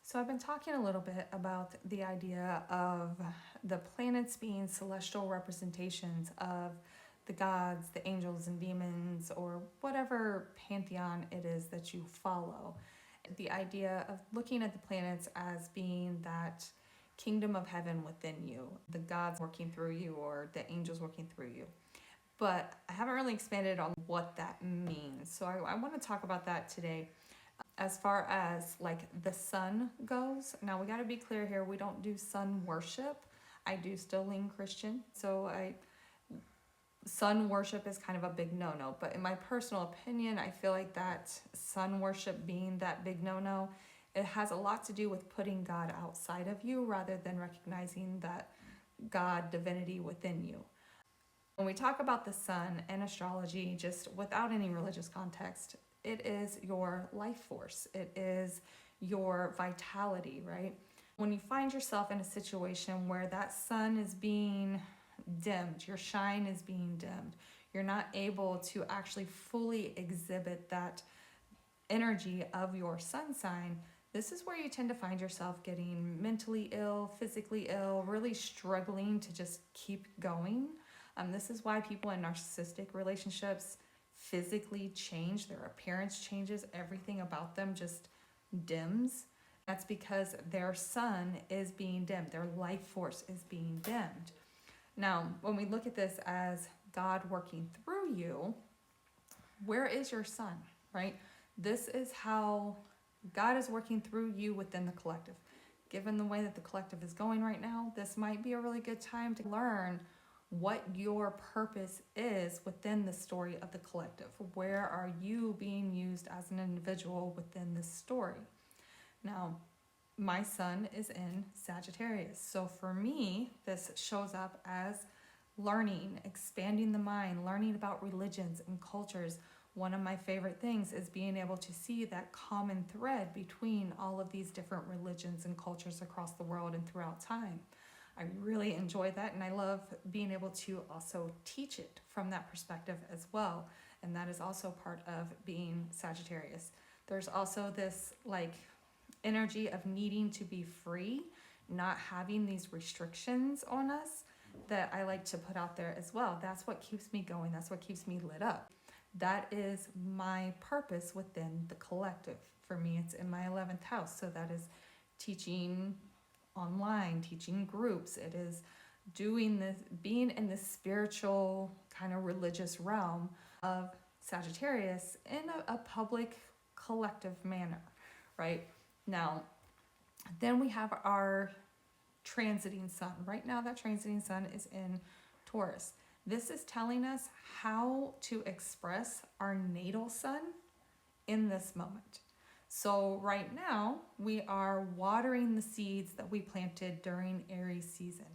So I've been talking a little bit about the idea of the planets being celestial representations of the gods, the angels and demons, or whatever pantheon it is that you follow. The idea of looking at the planets as being that kingdom of heaven within you, the gods working through you or the angels working through you. But I haven't really expanded on what that means. So I want to talk about that today. As far as like the sun goes, now we got to be clear here, we don't do sun worship. I do still lean Christian, so sun worship is kind of a big no-no. But in my personal opinion, I feel like that sun worship being that big no-no, it has a lot to do with putting God outside of you rather than recognizing that God divinity within you. When we talk about the sun and astrology, just without any religious context, it is your life force. It is your vitality, right? When you find yourself in a situation where that sun is being dimmed, your shine is being dimmed, you're not able to actually fully exhibit that energy of your sun sign, this is where you tend to find yourself getting mentally ill, physically ill, really struggling to just keep going. This is why people in narcissistic relationships physically change, their appearance changes, everything about them just dims. That's because their sun is being dimmed, their life force is being dimmed. Now, when we look at this as God working through you, where is your sun, right? This is how God is working through you within the collective. Given the way that the collective is going right now, this might be a really good time to learn what your purpose is within the story of the collective. Where are you being used as an individual within this story? Now, my sun is in Sagittarius. So for me, this shows up as learning, expanding the mind, learning about religions and cultures. One of my favorite things is being able to see that common thread between all of these different religions and cultures across the world and throughout time. I really enjoy that, and I love being able to also teach it from that perspective as well. And that is also part of being Sagittarius. There's also this like energy of needing to be free, not having these restrictions on us that I like to put out there as well. That's what keeps me going. That's what keeps me lit up. That is my purpose within the collective. For me, it's in my 11th house. So that is teaching online, teaching groups. It is doing this, being in the spiritual kind of religious realm of Sagittarius in a public collective manner, right? Now, then we have our transiting sun. Right now, that transiting sun is in Taurus. This is telling us how to express our natal sun in this moment. So right now, we are watering the seeds that we planted during Aries season.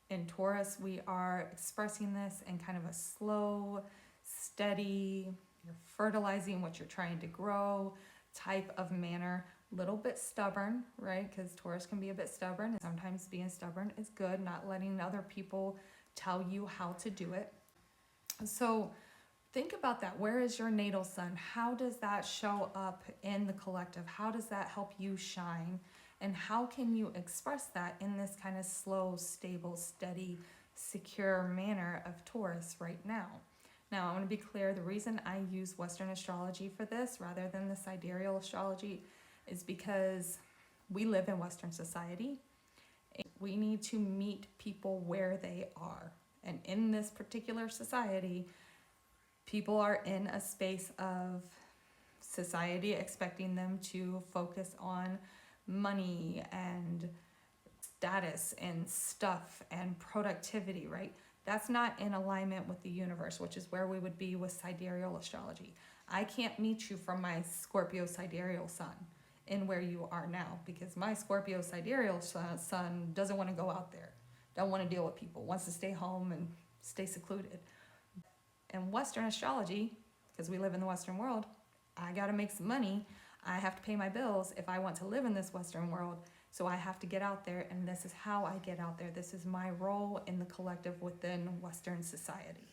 In Taurus, we are expressing this in kind of a slow, steady, you're fertilizing what you're trying to grow type of manner. Little bit stubborn, right? Because Taurus can be a bit stubborn. Sometimes being stubborn is good, not letting other people tell you how to do it. So think about that. Where is your natal sun? How does that show up in the collective? How does that help you shine? And how can you express that in this kind of slow, stable, steady, secure manner of Taurus right now? Now, I want to be clear. The reason I use Western astrology for this rather than the sidereal astrology is because we live in Western society. We need to meet people where they are. And in this particular society, people are in a space of society expecting them to focus on money and status and stuff and productivity, right? That's not in alignment with the universe, which is where we would be with sidereal astrology. I can't meet you from my Scorpio sidereal sun in where you are now, because my Scorpio sidereal sun doesn't want to go out there, don't want to deal with people, wants to stay home and stay secluded. In Western astrology, because we live in the Western world, I got to make some money. I have to pay my bills if I want to live in this Western world. So I have to get out there, and this is how I get out there. This is my role in the collective within Western society.